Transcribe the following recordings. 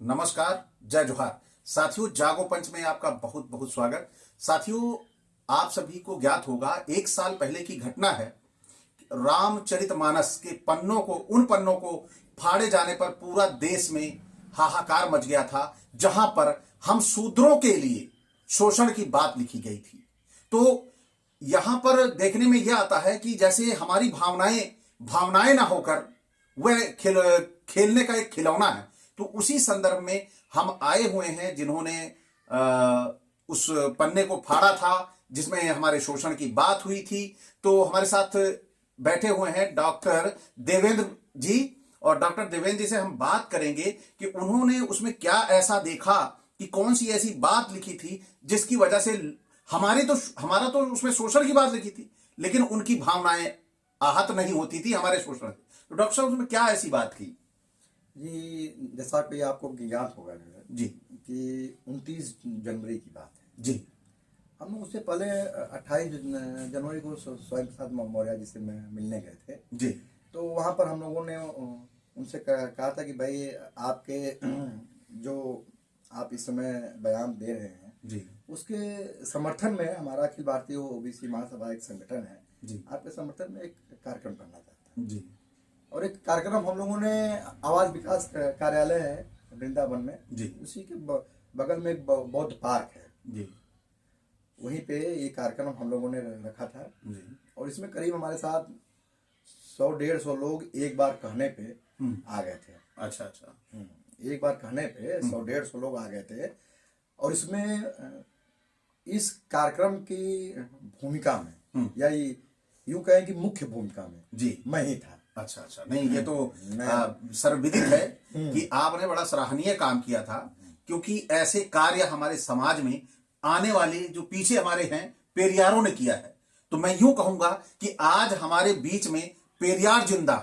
नमस्कार, जय जोहार। साथियों, जागो पंच में आपका बहुत बहुत स्वागत। साथियों, आप सभी को ज्ञात होगा, एक साल पहले की घटना है। रामचरितमानस के पन्नों को, उन पन्नों को फाड़े जाने पर पूरा देश में हाहाकार मच गया था, जहां पर हम शूद्रों के लिए शोषण की बात लिखी गई थी। तो यहां पर देखने में यह आता है कि जैसे हमारी भावनाएं भावनाएं ना होकर वह खेलने का एक खिलौना है। तो उसी संदर्भ में हम आए हुए हैं, जिन्होंने उस पन्ने को फाड़ा था जिसमें हमारे शोषण की बात हुई थी। तो हमारे साथ बैठे हुए हैं डॉक्टर देवेंद्र जी, और डॉक्टर देवेंद्र जी से हम बात करेंगे कि उन्होंने उसमें क्या ऐसा देखा, कि कौन सी ऐसी बात लिखी थी जिसकी वजह से हमारा तो उसमें शोषण की बात लिखी थी, लेकिन उनकी भावनाएं आहत नहीं होती थी हमारे शोषण से। तो डॉक्टर साहब, उसमें क्या ऐसी बात की? जी, जैसा कि आपको ज्ञात होगा जी कि 29 जनवरी की बात है। जी हम लोग उससे पहले 28 जनवरी को स्वयं प्रसाद मौर्य जी से मिलने गए थे। जी तो वहाँ पर हम लोगों ने उनसे कहा था कि भाई आपके जो आप इस समय बयान दे रहे हैं, जी उसके समर्थन में हमारा अखिल भारतीय ओबीसी महासभा एक संगठन है, जी आपके समर्थन में एक कार्यक्रम करना चाहता है। जी और एक कार्यक्रम हम लोगों ने आवास विकास कार्यालय है वृंदावन में, जी उसी के बगल में एक बौद्ध पार्क है, जी वहीं पे ये कार्यक्रम हम लोगों ने रखा था। जी और इसमें करीब हमारे साथ 100-150 लोग एक बार कहने पे आ गए थे। अच्छा अच्छा। एक बार कहने पे 100-150 लोग आ गए थे। और इसमें इस कार्यक्रम की भूमिका में, या यूं कहें कि मुख्य भूमिका में जी मैं ही था। अच्छा अच्छा। नहीं, ये तो सर्वविदित है कि आपने बड़ा सराहनीय काम किया था, क्योंकि ऐसे कार्य हमारे समाज में आने वाले जो पीछे हमारे हैं पेरियारों ने किया है। तो मैं यूं कहूंगा कि आज हमारे बीच में पेरियार जिंदा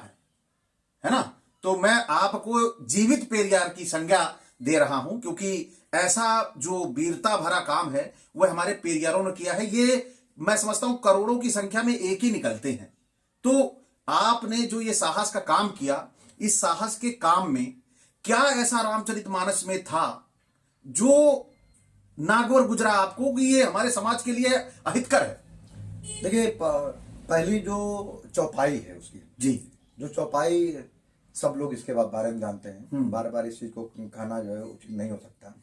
है ना। तो मैं आपको जीवित पेरियार की संज्ञा दे रहा हूं, क्योंकि ऐसा जो वीरता भरा काम है वह हमारे पेरियारों ने किया है। ये मैं समझता हूं करोड़ों की संख्या में एक ही निकलते हैं। तो आपने जो ये साहस का काम किया, इस साहस के काम में क्या ऐसा रामचरितमानस में था जो नागौर गुजरा आपको कि ये हमारे समाज के लिए अहितकर है? देखिए, पहली जो चौपाई है उसकी, जी जो चौपाई सब लोग इसके बारे में जानते हैं, बार बार इस चीज को कहना जो है उचित नहीं हो सकता।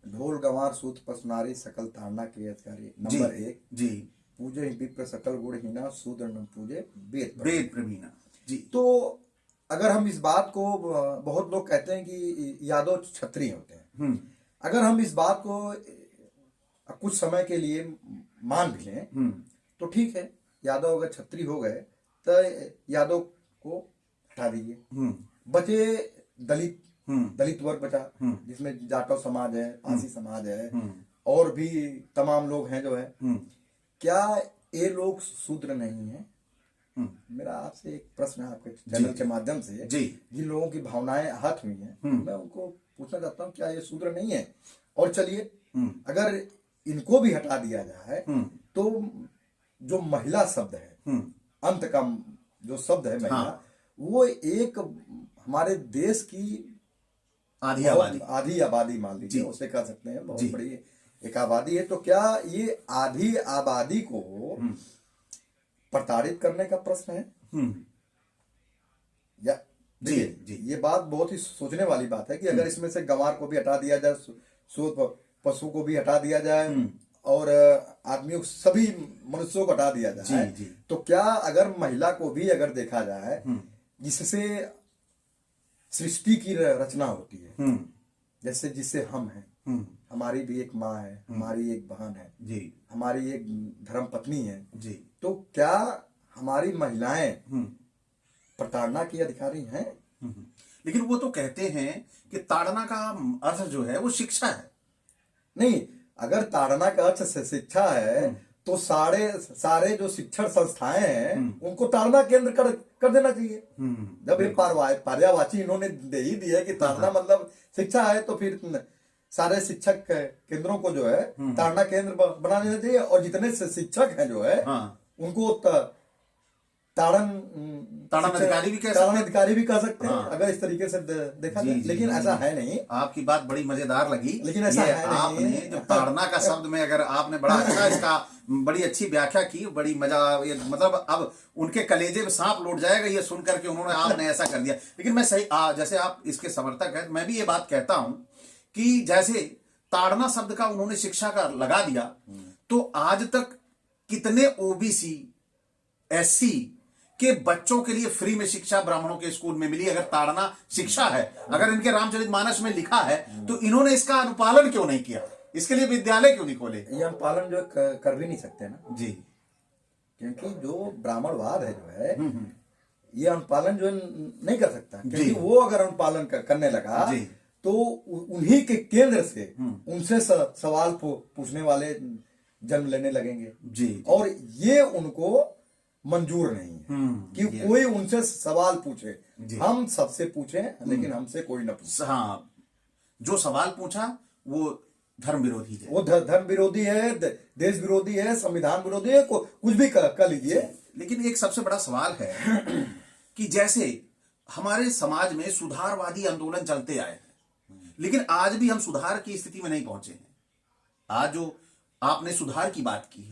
ढोल गंवार सूत पसनारी सकल ताड़ना के अधिकारी। नंबर 1, जी पूजे विप्र सकल गुण हीना शूद्र न पूजे वेद वेद प्रवीणा। जी तो अगर हम इस बात को, बहुत लोग कहते हैं कि यादव क्षत्रिय होते हैं, अगर हम इस बात को कुछ समय के लिए मान भी लें तो ठीक है, यादव अगर क्षत्रिय हो गए तो यादव को हटा दीजिए, बचे दलित, दलित वर्ग बचा, जिसमें जाटव समाज है, पासी समाज है, और भी तमाम लोग हैं जो है। क्या ये लोग शूद्र नहीं है? मेरा आपसे एक प्रश्न है, आपके चैनल के माध्यम से, जिन लोगों की भावनाएं आहत हुई हैं, मैं उनको पूछना चाहता हूँ, क्या ये शूद्र नहीं है? और चलिए, अगर इनको भी हटा दिया जाए तो जो महिला शब्द है, अंत का जो शब्द है महिला, वो एक हमारे देश की आधी आबादी मान लीजिए, उसे कह सकते हैं, बहुत बड़ी एक आबादी है। तो क्या ये आधी आबादी को प्रताड़ित करने का प्रश्न है? या देखिए, ये बात बहुत ही सोचने वाली बात है कि अगर इसमें से गंवार को भी हटा दिया जाए, सूत पशु को भी हटा दिया जाए, और आदमियों, सभी मनुष्यों को हटा दिया जाए, तो क्या अगर महिला को भी अगर देखा जाए, जिससे सृष्टि की रचना होती है, जैसे जिससे हम हैं, हमारी भी एक माँ है, हमारी एक बहन है, हमारी एक धर्म पत्नी है, तो क्या हमारी महिलाएं प्रताड़ना की अधिकारी हैं? लेकिन वो तो कहते हैं कि ताड़ना का अर्थ जो है वो शिक्षा है। नहीं, अगर ताड़ना का अर्थ से शिक्षा है तो सारे जो शिक्षण संस्थाएं हैं उनको ताड़ना केंद्र कर देना चाहिए। जब ये पर्यायवाची इन्होंने दे ही दिया कि ताड़ना मतलब शिक्षा है, तो फिर सारे शिक्षक केंद्रों को जो है ताड़ना केंद्र बना देना चाहिए, और जितने शिक्षक हैं जो है उनको ताड़न अधिकारी भी कह सकते ताड़न हैं। अधिकारी भी कह सकते हैं, हाँ। अगर इस तरीके से देखा जी, जाए, जी, लेकिन जी, ऐसा जी। है नहीं। आपकी बात बड़ी मजेदार लगी। लेकिन ऐसा ये है नहीं। आपने जो ताड़ना का शब्द में, अगर आपने बड़ा अच्छा इसका बड़ी अच्छी व्याख्या की, बड़ी मजा, ये मतलब अब उनके कलेजे में सांप लौट जाएगा ये सुन करके, उन्होंने आपने ऐसा कर दिया। लेकिन मैं सही जैसे आप इसके समर्थक हैं, मैं भी ये बात कहता हूं कि जैसे ताड़ना शब्द का उन्होंने शिक्षा का लगा दिया, तो आज तक कितने ओबीसी एससी के बच्चों के लिए फ्री में शिक्षा ब्राह्मणों के स्कूल में मिली। अगर ताड़ना शिक्षा है, अगर इनके रामचरितमानस में लिखा है, तो इन्होंने इसका अनुपालन क्यों नहीं किया? इसके लिए विद्यालय क्यों नहीं खोले? ये हम पालन जो कर भी नहीं सकते ना जी, क्योंकि जो ब्राह्मणवाद है जो है, ये अनुपालन जो है नहीं कर सकता, क्योंकि वो अगर अनुपालन करने लगा जी। तो उन्हीं के केंद्र से उनसे सवाल पूछने वाले जन्म लेने लगेंगे जी। और ये उनको मंजूर नहीं है कि कोई उनसे सवाल पूछे। हम सबसे पूछें लेकिन हमसे कोई ना पूछे। हाँ, जो सवाल पूछा वो धर्म विरोधी है, वो धर्म विरोधी है, देश विरोधी है, संविधान विरोधी है, कुछ भी कर लीजिए। लेकिन एक सबसे बड़ा सवाल है कि जैसे हमारे समाज में सुधारवादी आंदोलन चलते आए हैं, लेकिन आज भी हम सुधार की स्थिति में नहीं पहुंचे हैं। आज जो आपने सुधार की बात की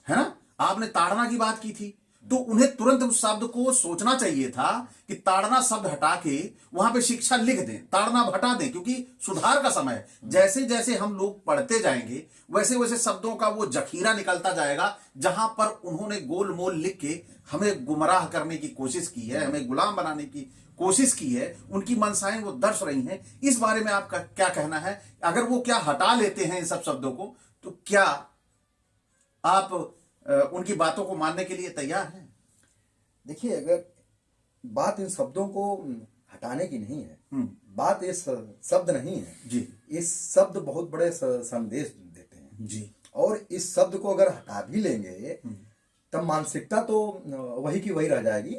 है ना, आपने ताड़ना की बात की थी, तो उन्हें तुरंत उस शब्द को सोचना चाहिए था कि ताड़ना शब्द हटा के वहां पे शिक्षा लिख दें, ताड़ना हटा दें, क्योंकि सुधार का समय है। जैसे जैसे हम लोग पढ़ते जाएंगे वैसे वैसे शब्दों का वो जखीरा निकलता जाएगा, जहां पर उन्होंने गोल मोल लिख के हमें गुमराह करने की कोशिश की है, हमें गुलाम बनाने की कोशिश की है। उनकी मनसाएं वो दर्श रही हैं। इस बारे में आपका क्या कहना है? अगर वो क्या हटा लेते हैं इन सब शब्दों को, तो क्या आप उनकी बातों को मानने के लिए तैयार हैं? देखिए, अगर बात इन शब्दों को हटाने की नहीं है, बात ये शब्द नहीं है जी। इस शब्द बहुत बड़े संदेश देते हैं जी। और इस शब्द को अगर हटा भी लेंगे तब मानसिकता तो वही की वही रह जाएगी।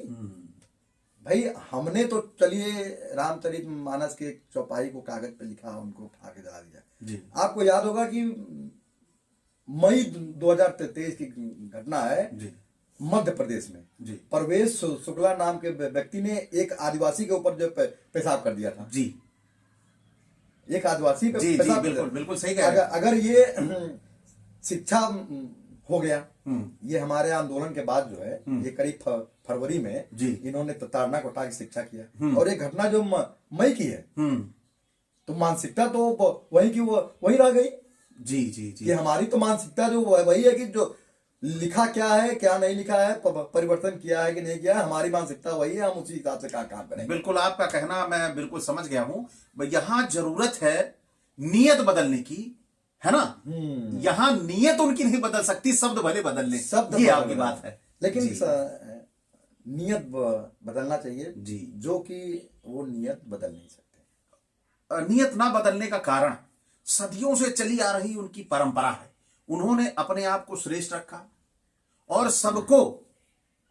भाई, हमने तो चलिए रामचरितमानस के चौपाई को कागज पे लिखा, उनको उठा के जला दिया। जी। आपको याद होगा कि मई 2023 की घटना है जी। मध्य प्रदेश में। जी। परवेश शुक्ला नाम के व्यक्ति ने एक आदिवासी के ऊपर जो पेशाब कर दिया था। जी। एक आदिवासी पे जी, पेशाब कर बिल्कुल दिया। बिल्कुल सही कह रहे हैं। अगर ये शिक्षा हो गया, ये हमारे आंदोलन के बाद जो है, ये करीब फरवरी में जी। इन्होंने ताड़ना को हटा के शिक्षा किया, और ये घटना जो मई की है, तो मानसिकता तो वही की वही रह गई। जी जी जी। कि हमारी तो मानसिकता जो वही है कि जो लिखा क्या है क्या नहीं लिखा है, परिवर्तन किया है कि नहीं किया है, हमारी मानसिकता वही है, हम उसी हिसाब से काम करेंगे। बिल्कुल, आपका कहना मैं बिल्कुल समझ गया हूं। यहाँ जरूरत है नियत बदलने की, है ना? यहाँ नियत उनकी नहीं बदल सकती, शब्द भले बदल लें, शब्द ये आपकी बात है। लेकिन जी। नियत बदलना चाहिए जी। जो कि वो नियत बदल नहीं सकते। नियत ना बदलने का कारण सदियों से चली आ रही उनकी परंपरा है। उन्होंने अपने आप को श्रेष्ठ रखा और सबको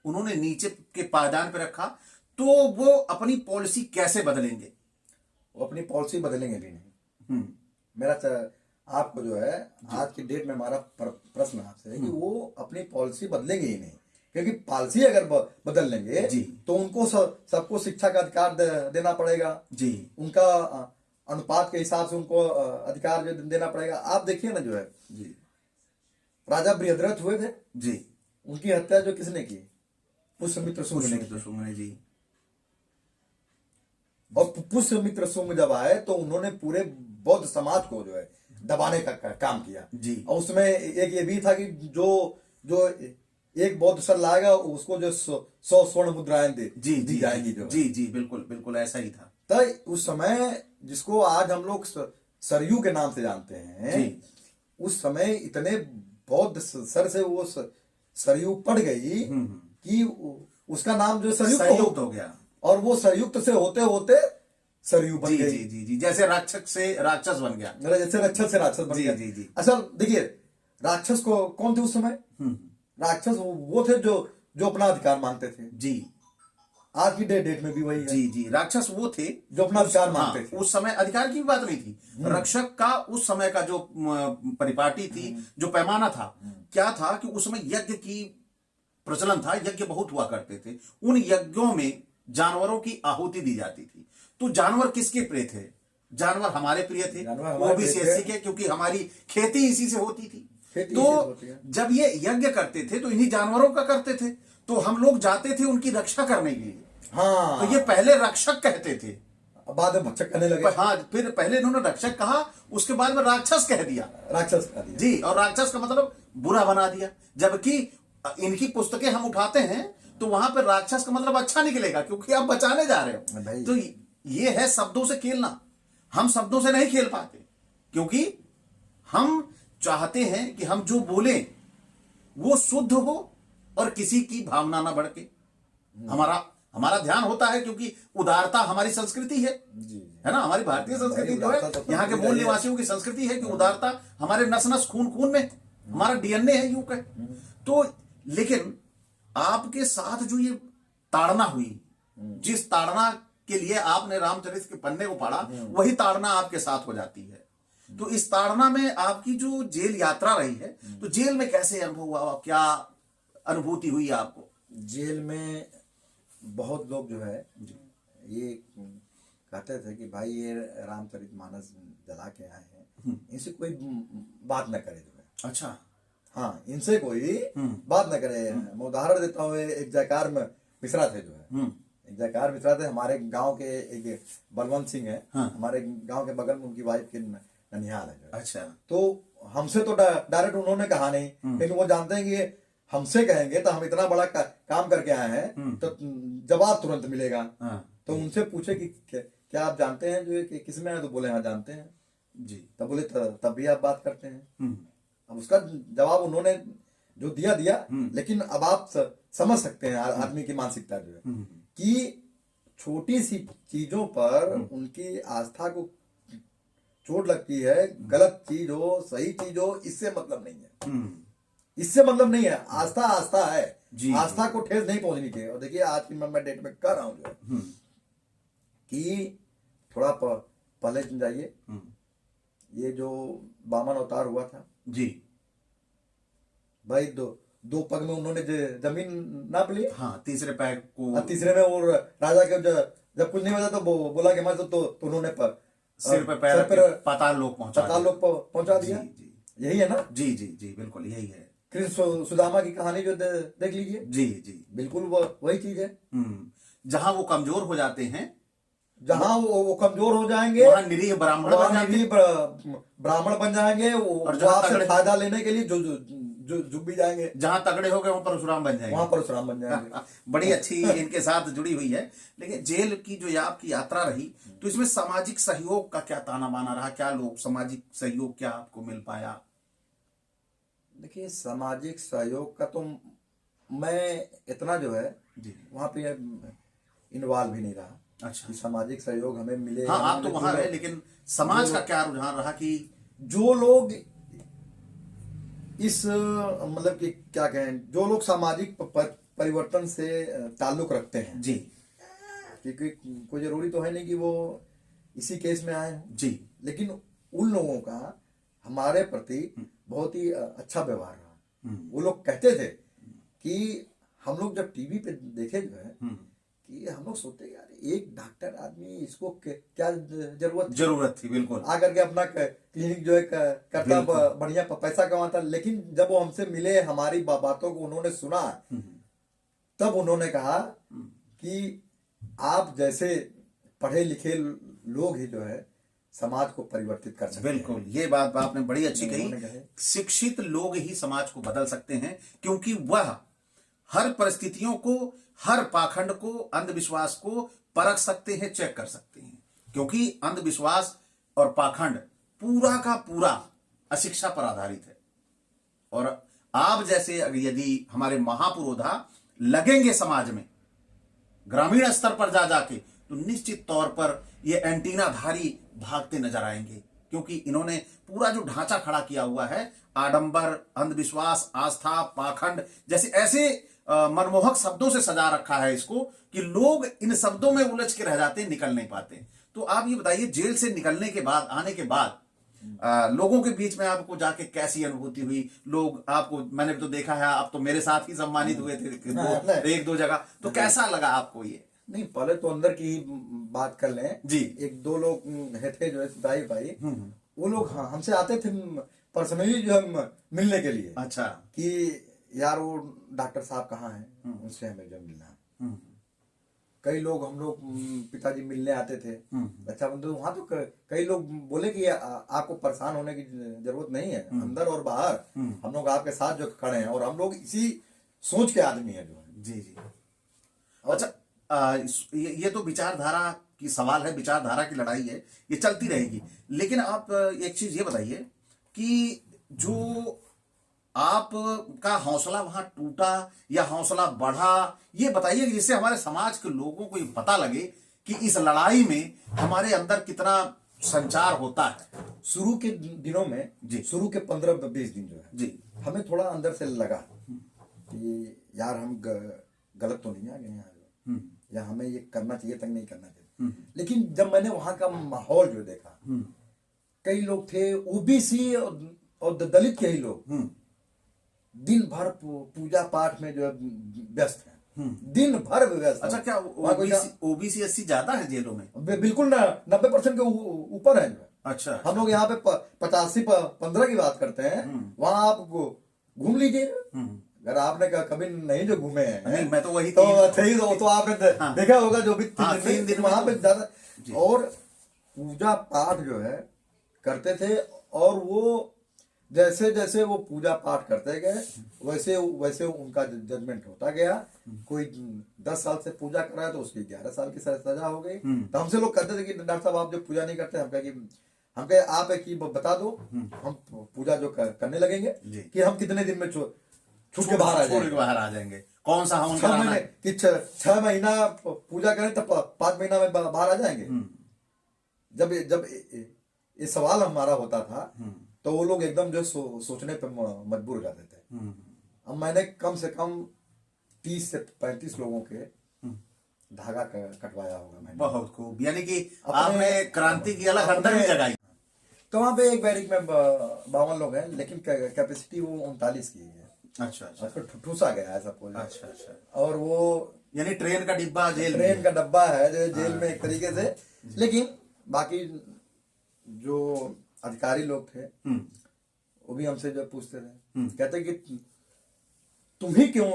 उन्होंने नीचे के पायदान पे रखा, तो वो अपनी पॉलिसी कैसे बदलेंगे? वो अपनी पॉलिसी बदलेंगे भी नहीं। मेरा आपको जो है आज की डेट में हमारा प्रश्न आपसे है कि वो अपनी पॉलिसी बदलेंगे ही नहीं, क्योंकि पॉलिसी अगर बदल लेंगे जी। तो उनको सबको शिक्षा का अधिकार देना पड़ेगा जी। उनका अनुपात के हिसाब से उनको अधिकार जो देना पड़ेगा। आप देखिए ना, जो है जी, राजा बृहद्रथ हुए थे जी, उनकी हत्या जो किसने की? पुष्यमित्र शुंग ने जी। और पुष्यमित्र शुंग जब आए तो उन्होंने पूरे बौद्ध समाज को जो है दबाने का काम किया जी। और उसमें एक ये भी था कि जो एक बौद्ध सर लाएगा उसको जो 100 स्वर्ण मुद्राएं दी जाएंगी। जो जी जी, बिल्कुल बिल्कुल ऐसा ही था। तो उस समय, जिसको आज हम लोग सरयू के नाम से जानते हैं, उस समय इतने बौद्ध सर से वो सरयू पड़ गई कि उसका नाम जो सरयुक्त हो गया, और वो सरयुक्त से होते होते सरयू बन गई। जी जी जी, जैसे राक्षस से राक्षस बन गया, जैसे राक्षस से राक्षस बन गया। जी जी। अच्छा देखिए, राक्षस को कौन थे उस समय? राक्षस वो थे जो अपना अधिकार मांगते थे। जी, आज की डेट में भी वही है। जी जी, राक्षस वो थे जो अपना अधिकार मांगते थे। उस समय अधिकार की बात नहीं थी, रक्षक का उस समय का जो परिपाटी थी, जो पैमाना था, क्या था कि उसमें यज्ञ की प्रचलन था, यज्ञ बहुत हुआ करते थे। उन यज्ञों में जानवरों की आहुति दी जाती थी। तो जानवर किसके प्रिय थे? जानवर हमारे प्रिय थे, वो भी सीएससी के, क्योंकि हमारी खेती इसी से होती थी। तो जब ये यज्ञ करते थे तो इन्हीं जानवरों का करते थे, तो हम लोग जाते थे उनकी रक्षा करने के लिए। हाँ, तो ये पहले रक्षक कहते थे, बाद में भक्षक कहने लगे। हाँ, फिर पहले इन्होंने रक्षक कहा, उसके बाद में राक्षस कह दिया। राक्षस कह दिया जी, और राक्षस का मतलब बुरा बना दिया। जबकि इनकी पुस्तकें हम उठाते हैं तो वहां पर राक्षस का मतलब अच्छा निकलेगा, क्योंकि आप बचाने जा रहे हो। तो ये है शब्दों से खेलना। हम शब्दों से नहीं खेल पाते, क्योंकि हम चाहते हैं कि हम जो बोले वो शुद्ध हो और किसी की भावना ना भड़के। हमारा ध्यान होता है, क्योंकि उदारता हमारी संस्कृति है है ना। हमारी भारतीय संस्कृति जो है, यहाँ के मूल निवासियों की संस्कृति है कि उदारता हमारे नस नस खून खून में, हमारा डीएनए है, यूं कहे तो। लेकिन आपके साथ जो ये ताड़ना हुई, जिस ताड़ना के लिए आपने रामचरित के पन्ने को पढ़ा, वही ताड़ना आपके साथ हो जाती है। तो इस ताड़ना में आपकी जो जेल यात्रा रही है, तो जेल में कैसे अनुभव हुआ, क्या अनुभूति हुई आपको? जेल में बहुत लोग जो है ये कहते थे कि भाई ये रामचरितमानस जला के आए हैं, इनसे कोई बात न करे जो है। अच्छा, हाँ, इनसे कोई बात न करे। मैं उदाहरण देता हूँ, एक जयकार में मिश्रा थे जो है, एक जयकार मिश्रा थे, हमारे गांव के एक बलवंत सिंह है, हमारे गांव के बगल में उनकी वाइफ के ननिहाल है। अच्छा, तो हमसे तो डायरेक्ट उन्होंने कहा नहीं, लेकिन वो जानते हैं कि हमसे कहेंगे तो हम इतना बड़ा काम करके आए हैं, तो जवाब तुरंत मिलेगा। तो उनसे पूछे कि क्या आप जानते हैं जो कि किस में है? तो बोले हाँ जानते हैं जी। तब बोले तब भी आप बात करते हैं। अब उसका जवाब उन्होंने जो दिया, लेकिन अब आप समझ सकते हैं आदमी की मानसिकता जो है कि छोटी सी चीजों पर उनकी आस्था को चोट लगती है। गलत चीज हो, सही चीज हो, इससे मतलब नहीं है, इससे मतलब नहीं है। आस्था आस्था है, आस्था को ठेस नहीं पहुंचनी चाहिए। और देखिए आज की मैं डेट में कर रहा हूं जो है कि थोड़ा पहले जाइए, ये जो वामन अवतार हुआ था जी भाई, दो पग में उन्होंने जमीन नाप ली। हाँ, तीसरे पैर को, तीसरे में वो राजा के जब कुछ नहीं बचा तो बोला कि हमारे तो उन्होंने सिर पे पैर पाताल लोक पहुंचा दिया। यही है ना? जी जी जी, बिल्कुल यही है। कृष्ण सुदामा की कहानी जो देख लीजिए। जी जी, बिल्कुल वही चीज है। जहां वो कमजोर हो जाते हैं, जहां वो कमजोर हो जाएंगे, वहां निरीह ब्राह्मण बन जाएंगे, और आपसे फायदा लेने के लिए जो झुक भी जाएंगे। जहां तगड़े हो गए वहां परशुराम बन जाएंगे, वहां परशुराम बन जाएंगे। बड़ी अच्छी इनके साथ जुड़ी हुई है। लेकिन जेल की जो आपकी यात्रा रही, तो इसमें सामाजिक सहयोग का क्या ताना बाना रहा? क्या लोग सामाजिक सहयोग क्या आपको मिल पाया? देखिए, सामाजिक सहयोग का तो मैं इतना जो है वहां पे इन्वॉल्व भी नहीं रहा। अच्छा, कि सामाजिक सहयोग हमें मिले। हाँ, आप तो वहां रहे, लेकिन समाज का क्या रुझान रहा कि जो लोग इस मतलब कि क्या कहें, जो लोग सामाजिक परिवर्तन से ताल्लुक रखते हैं जी, क्योंकि कोई जरूरी तो है नहीं कि वो इसी केस में आए हों जी, लेकिन उन लोगों का हमारे प्रति बहुत ही अच्छा व्यवहार रहा। वो लोग कहते थे कि हम लोग जब टीवी पे देखे जो है कि हम लोग सोचते यार एक डॉक्टर आदमी, इसको क्या जरूरत थी, बिल्कुल आकर के अपना क्लिनिक जो है करता, बढ़िया पैसा कमाता। लेकिन जब वो हमसे मिले, हमारी बातों को उन्होंने सुना, तब उन्होंने कहा कि आप जैसे पढ़े लिखे लोग ही जो है समाज को परिवर्तित कर सकते हैं। बिल्कुल, ये बात आपने बड़ी अच्छी कही। शिक्षित लोग ही समाज को बदल सकते हैं, क्योंकि वह हर परिस्थितियों को, हर पाखंड को, अंधविश्वास को परख सकते हैं, चेक कर सकते हैं। क्योंकि अंधविश्वास और पाखंड पूरा का पूरा अशिक्षा पर आधारित है। और आप जैसे यदि हमारे महापुरोधा लगेंगे समाज में, ग्रामीण स्तर पर जाके, तो निश्चित तौर पर ये एंटीनाधारी भागते नजर आएंगे। क्योंकि इन्होंने पूरा जो ढांचा खड़ा किया हुआ है, आडंबर, अंधविश्वास, आस्था, पाखंड जैसे ऐसे मनमोहक शब्दों से सजा रखा है इसको कि लोग इन शब्दों में उलझ के रह जाते हैं, निकल नहीं पाते। तो आप ये बताइए, जेल से निकलने के बाद, आने के बाद लोगों के बीच में आपको जाके कैसी अनुभूति हुई? लोग आपको, मैंने तो देखा है आप तो मेरे साथ ही सम्मानित हुए थे एक दो जगह, तो कैसा लगा आपको ये? नहीं, पहले तो अंदर की ही बात कर लें जी। एक दो लोग थे जो है सिपाही भाई, वो लोग हमसे आते थे पर्सनली जो हम मिलने के लिए। अच्छा। कि यार वो डॉक्टर साहब कहाँ हैं, उनसे हमें जो मिलना है। कई लोग हम लोग पिताजी मिलने आते थे। अच्छा बंधु, वहां तो कई लोग बोले कि आपको परेशान होने की जरूरत नहीं है, अंदर और बाहर हम लोग आपके साथ जो खड़े हैं, और हम लोग इसी सोच के आदमी है जो है। जी जी। अच्छा, ये तो विचारधारा की सवाल है, विचारधारा की लड़ाई है, ये चलती रहेगी। लेकिन आप एक चीज ये बताइए कि जो आपका हौसला वहां टूटा या हौसला बढ़ा, ये बताइए कि जिससे हमारे समाज के लोगों को ये पता लगे कि इस लड़ाई में हमारे अंदर कितना संचार होता है। शुरू के दिनों में जी, शुरू के 15-20 दिन जो है जी, हमें थोड़ा अंदर से लगा कि यार हम गलत तो नहीं आ गए यहाँ, या हमें ये करना चाहिए तक नहीं करना चाहिए। लेकिन जब मैंने वहां का माहौल जो देखा, कई लोग थे ओबीसी और दलित के ही लोग दिन भर पूजा पाठ में जो है व्यस्त है, दिन भर व्यस्त। अच्छा, क्या ओबीसी एससी ज्यादा है जेलों में? बिल्कुल ना, 90% के ऊपर है। अच्छा। हम लोग यहाँ पे 85-15 की बात करते हैं, वहां आप घूम लीजिए। अगर आपने कभी नहीं जो घूमे हैं, नहीं, मैं तो वही तो आपने देखा होगा जो भी 3 दिन वहां पे ज्यादा। और पूजा पाठ जो है करते थे, और वो जैसे जैसे वो पूजा पाठ करते गए वैसे वैसे उनका जजमेंट होता गया। कोई 10 साल से पूजा कर रहा है तो उसकी 11 साल की सजा हो गई। तो हमसे लोग कहते थे कि डॉक्टर साहब आप जो पूजा नहीं करते, हम कहे आप एक ही बता दो, हम पूजा जो करने लगेंगे कि हम कितने दिन में छूट के बाहर आ जाएंगे। कौन सा हम 6 महीने कि 6 महीना पूजा करें तो 5 महीना में बाहर आ जाएंगे। जब ये सवाल हमारा होता था तो वो लोग एकदम जो सोचने पे मजबूर हो जाते थे। अब मैंने कम से कम 30 से 35 लोगों के धागा कटवाया होगा मैंने। बहुत खूब, यानी कि आपने क्रांति की अलग अंदर भी जगाई। तो वहाँ पे एक बैरिक में 52 लोग हैं, लेकिन कैपेसिटी वो 39 की है। अच्छा अच्छा। ठूसा गया है सबको। अच्छा अच्छा। और वो यानी ट्रेन का डिब्बा जेल, ट्रेन का डब्बा है जो जेल में एक तरीके से। लेकिन बाकी जो अधिकारी लोग थे वो भी हमसे जो पूछते थे, कहते कि तुम ही क्यों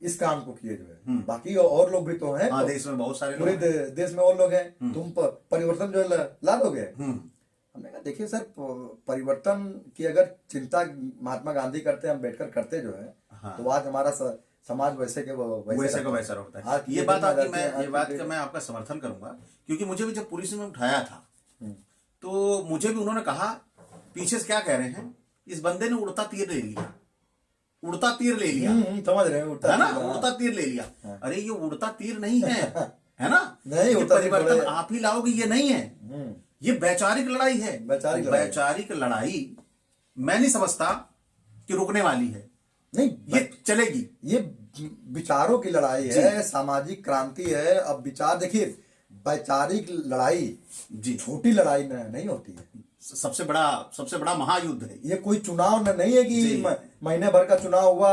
इस काम को किए जो है, बाकी और लोग भी तो हैं। हाँ, देश में बहुत सारे पूरे देश में और लोग हैं, तुम परिवर्तन जो है ला दोगे। हमने कहा देखिए सर, परिवर्तन की अगर चिंता महात्मा गांधी करते, अम्बेडकर करते जो है, तो आज हमारा समाज वैसे के वैसा होता है। ये बात का मैं आपका समर्थन करूंगा, क्योंकि मुझे भी जब पुलिस में उठाया था तो मुझे भी उन्होंने कहा, पीछे से क्या कह रहे हैं, इस बंदे ने उड़ता तीर ले लिया, उड़ता तीर ले लिया। समझ रहे हैं, है ना, उड़ता तीर ले लिया। अरे ये उड़ता तीर नहीं है, है ना, नहीं, परिवर्तन आप ही लाओगे, ये नहीं है, ये वैचारिक लड़ाई है। वैचारिक लड़ाई मैं नहीं समझता कि रुकने वाली है, नहीं ये चलेगी। ये विचारों की लड़ाई है, सामाजिक क्रांति है। अब विचार देखिए, वैचारिक लड़ाई जी छोटी लड़ाई नहीं होती है, सबसे बड़ा महायुद्ध है। ये कोई चुनाव नहीं है कि महीने भर का चुनाव हुआ,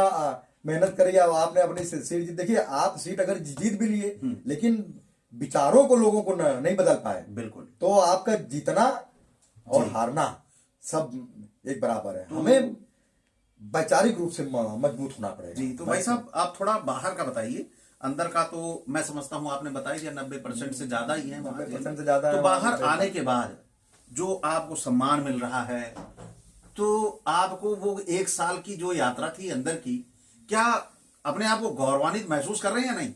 मेहनत करिए, आपने अपनी सीट जीत। देखिए आप सीट अगर जीत भी लिए, लेकिन विचारों को लोगों को नहीं बदल पाए, बिल्कुल, तो आपका जीतना और हारना सब एक बराबर है। हमें वैचारिक रूप से मजबूत होना पड़ेगा। जी, तो भाई साहब आप थोड़ा बाहर का बताइए। अंदर का तो मैं समझता हूँ आपने बताया कि 90% से ज्यादा ही है, 90% से ज्यादा। तो बाहर आने के बाद जो आपको सम्मान मिल रहा है, तो आपको वो 1 साल की जो यात्रा थी अंदर की, क्या अपने आप को गौरवान्वित महसूस कर रहे हैं या नहीं?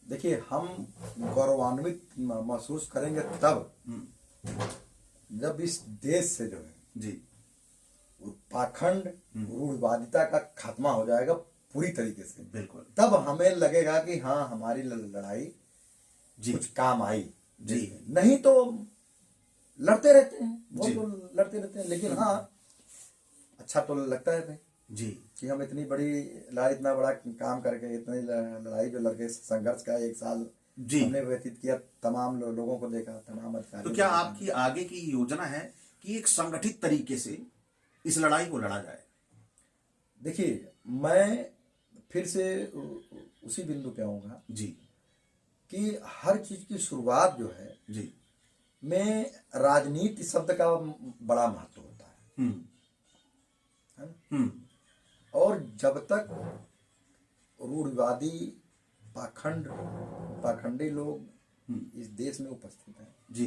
देखिए, हम गौरवान्वित महसूस करेंगे तब जब इस देश से जो है जी पाखंड रूढ़िवादिता का खात्मा हो जाएगा पूरी तरीके से। बिल्कुल, तब हमें लगेगा कि हाँ, हमारी लड़ाई कुछ काम आई। जी, नहीं तो लड़ते रहते हैं, बहुत लोग लड़ते रहते हैं, लेकिन हाँ अच्छा तो लगता है भाई जी कि हम इतनी बड़ी लड़ाई, इतना बड़ा काम करके, इतनी लड़ाई जो लड़के संघर्ष का 1 साल जी। हमने व्यतीत किया, तमाम लोगों को देखा, तमाम अधिकारियों तो क्या को देखा। आपकी आगे की योजना है कि एक संगठित तरीके से इस लड़ाई को लड़ा जाए? देखिए, मैं फिर से उसी बिंदु पे आऊंगा जी कि हर चीज की शुरुआत जो है जी। में राजनीति शब्द का बड़ा महत्व होता हम्म है ना? हम्म और जब तक रूढ़िवादी पाखंडी लोग इस देश में उपस्थित हैं, जी।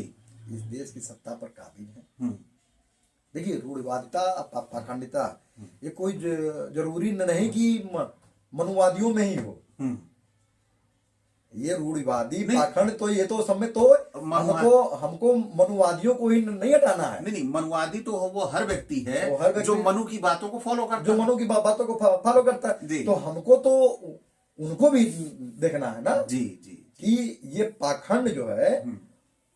इस देश की सत्ता पर काबिज हैं। हम्म देखिए, रूढ़िवादिता, पाखंडिता, ये कोई जरूरी नहीं कि मनुवादियों में ही हो। हम्म ये रूढ़िवादी नहीं। पाखंड तो ये तो सब में तो हमको मनुवादियों को ही नहीं हटाना है। नहीं, मनुवादी तो वो हर व्यक्ति है, वो हर व्यक्ति जो मनु की बातों को फॉलो करता जो है। मनु की बातों को फॉलो करता जी। है। तो हमको तो उनको भी देखना है ना जी जी। कि ये पाखंड जो है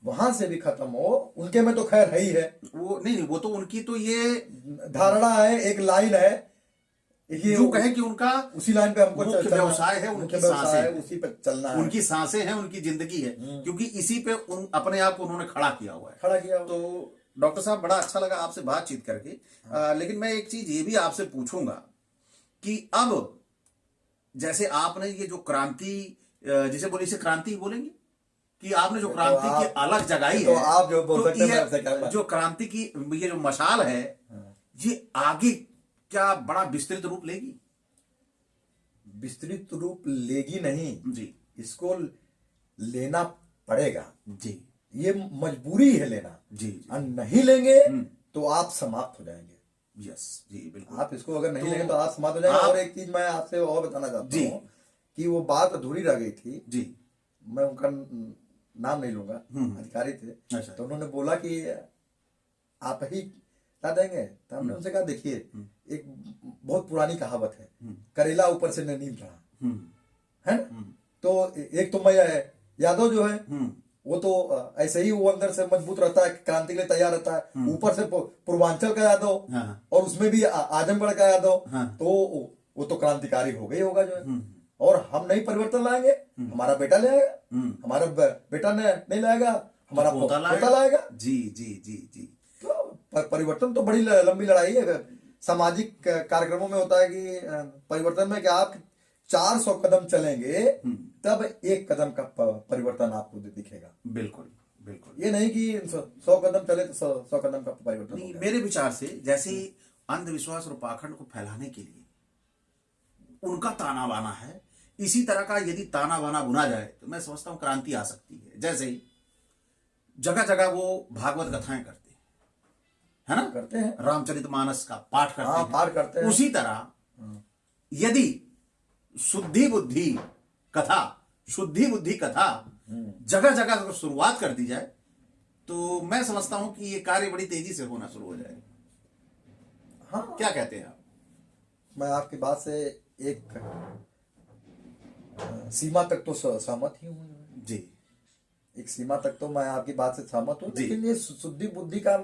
वहां से भी खत्म हो। उनके में तो खैर है ही है, वो नहीं, वो तो उनकी तो ये धारणा है, एक लाइन है, ये जो कहे कि उनका उसी लाइन पे हमको मुख्य चलना व्यवसाय है, मुख्य उनकी व्यवसाय सांसें है, हैं। उसी पे चलना है। उनकी सांसें हैं, उनकी जिंदगी है, क्योंकि इसी पे अपने आप को उन्होंने खड़ा किया हुआ है। खड़ा किया। तो डॉक्टर साहब, बड़ा अच्छा लगा आपसे बातचीत करके। लेकिन मैं एक चीज ये भी आपसे पूछूंगा कि अब जैसे आपने ये जो क्रांति, जिसे बोले, इसे क्रांति ही बोलेंगे कि आपने जो क्रांति की अलग जगाई तो है, आप जो बोल सकते हैं, मैं आपसे ये कहूंगा। जो क्रांति की ये जो मशाल है, ये आगे क्या बड़ा विस्तृत रूप लेगी? विस्तृत रूप लेगी नहीं जी इसको लेना पड़ेगा। जी ये मजबूरी है लेना। जी जी। और नहीं लेंगे तो आप समाप्त हो जाएंगे। यस जी, बिल्कुल। आप इसको अगर नहीं तो लेंगे तो आप समाप्त हो जाएंगे। आप- और एक चीज मैं आपसे और बताना चाहता जी। हूँ कि वो बात अधूरी रह गई थी। जी। मैं उनका नाम नहीं लूंगा, अधिकारी थे। अच्छा। तो उन्होंने बोला कि आप ही ला देंगे। तो हमने उनसे कहा, देखिए, एक बहुत पुरानी कहावत है, करेला ऊपर से नहीं रहा, है ना? तो एक तो मैं यादव जो है वो तो ऐसे ही वो अंदर से मजबूत रहता है, क्रांति के लिए तैयार रहता है। ऊपर से पूर्वांचल का यादव, हाँ। और उसमें भी आजमगढ़ का यादव, हाँ। तो वो तो क्रांतिकारी हो गई होगा जो है। और हम नहीं परिवर्तन लाएंगे, हमारा बेटा ले आएगा, हमारा बेटा नहीं लाएगा, हमारा पोता लाएगा। जी जी जी जी। तो परिवर्तन तो बड़ी लंबी लड़ाई है। सामाजिक कार्यक्रमों में होता है कि परिवर्तन में क्या आप 400 कदम चलेंगे तब एक कदम का परिवर्तन आपको दिखेगा। बिल्कुल बिल्कुल। ये नहीं कि 100 कदम चले तो 100 कदम का परिवर्तन नहीं, होगा। मेरे विचार से जैसे अंधविश्वास और पाखंड को फैलाने के लिए उनका ताना बाना है, इसी तरह का यदि ताना बाना बुना जाए तो मैं समझता हूं क्रांति आ सकती है। जैसे ही जगह जगह वो भागवत कथाएं करते हैं, है ना, करते हैं, रामचरितमानस का पाठ करते हैं, पाठ करते हैं। उसी तरह यदि शुद्धि बुद्धि कथा जगह जगह अगर शुरुआत कर दी जाए तो मैं समझता हूं कि ये कार्य बड़ी तेजी से होना शुरू हो जाएगा। हाँ, क्या कहते हैं आप? मैं आपकी बात से एक सीमा तक तो सहमत ही हूँ। जी। एक सीमा तक तो मैं आपकी बात से सहमत हूँ, जी। लेकिन ये शुद्धि बुद्धि का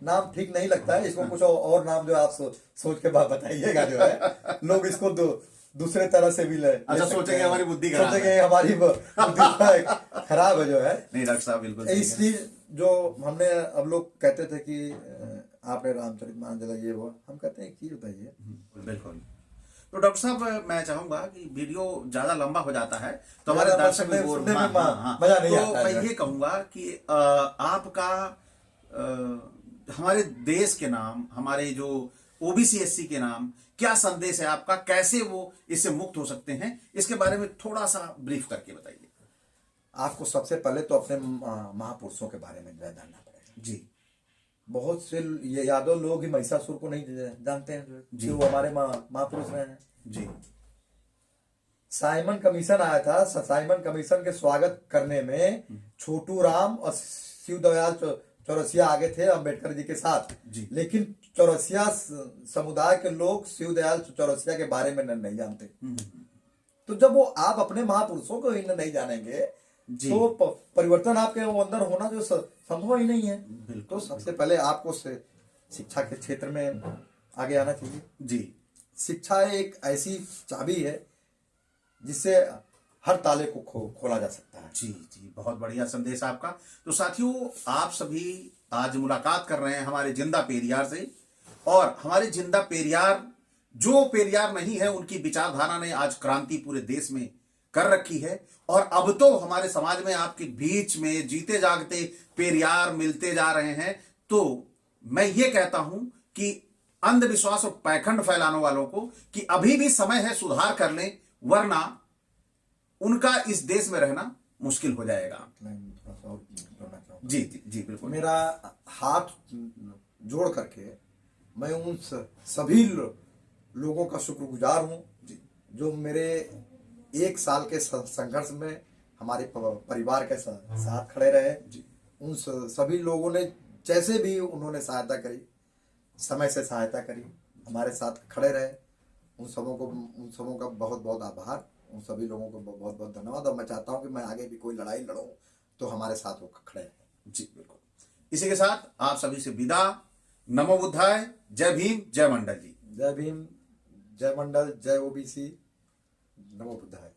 नाम ठीक नहीं लगता है। इसको कुछ और नाम जो आप सोच के बताइएगा जो है। लोग इसको दूसरे तरह से भी ले अच्छा, सकते सोचेंगे हैं। हमारी बुद्धि खराब है। सोचेंगे हमारी बुद्धि खराब है जो है। नहीं डॉक्टर साहब, बिल्कुल सही इस चीज जो हमने, अब लोग कहते थे कि आपने रामचरितमानस जला, ये वो, हम कहते हैं एक चीज बताइए। बिल्कुल। तो डॉक्टर साहब, मैं चाहूंगा कि वीडियो ज्यादा लंबा हो जाता है तो हमारे दर्शक भी बोर, सुनने में हाँ, मजा नहीं तो आता है। मैं ये कहूंगा कि आपका हमारे देश के नाम, हमारे जो ओबीसी एससी के नाम क्या संदेश है आपका, कैसे वो इससे मुक्त हो सकते हैं, इसके बारे में थोड़ा सा ब्रीफ करके बताइए। आपको सबसे पहले तो अपने महापुरुषों के बारे में जानना पड़ेगा। जी। बहुत से ये यादव लोग ही महिषासुर को नहीं जानते हैं जी। जो वो हमारे महापुरुष रहे हैं। जी। साइमन कमीशन आया था। साइमन कमीशन के स्वागत करने में छोटू राम और शिवदयाल चौरसिया आगे थे अंबेडकर जी के साथ। जी। लेकिन चौरसिया समुदाय के लोग शिवदयाल चौरसिया के बारे में नहीं जानते। तो जब वो आप अपने महापुरुषों को ही नहीं जानेंगे तो परिवर्तन आपके अंदर होना जो संभव ही नहीं है। तो सबसे पहले आपको शिक्षा के क्षेत्र में आगे आना चाहिए। जी। शिक्षा एक ऐसी चाबी है जिससे हर ताले को खोला जा सकता है। जी जी, बहुत बढ़िया संदेश आपका। तो साथियों, आप सभी आज मुलाकात कर रहे हैं हमारे जिंदा पेरियार से, और हमारे जिंदा पेरियार, जो पेरियार नहीं है, उनकी विचारधारा ने आज क्रांति पूरे देश में कर रखी है। और अब तो हमारे समाज में आपके बीच में जीते जागते पेरियार मिलते जा रहे हैं। तो मैं ये कहता हूं कि अंधविश्वास और पैखंड फैलाने वालों को कि अभी भी समय है, सुधार कर लें, वरना उनका इस देश में रहना मुश्किल हो जाएगा। मैं थोड़ा सा और जोड़ना चाहूँगा। जी जी जी, बिल्कुल। मेरा हाथ जोड़ करके मैं उन सभी लोगों का शुक्रगुजार हूँ जो मेरे 1 साल के संघर्ष में हमारे परिवार के साथ खड़े रहे। उन सभी लोगों ने जैसे भी उन्होंने सहायता करी, समय से सहायता करी, हमारे साथ खड़े रहे, उन सबों का बहुत बहुत आभार। उन सभी लोगों को बहुत बहुत धन्यवाद। और मैं चाहता हूं कि मैं आगे भी कोई लड़ाई लड़ूं तो हमारे साथ वो खड़े रहें। जी बिल्कुल। इसी के साथ आप सभी से विदा। नमो बुद्धाय। जय भीम, जय मंडल जी। जय भीम, जय मंडल, जय ओबीसी, नमो बुद्धाय।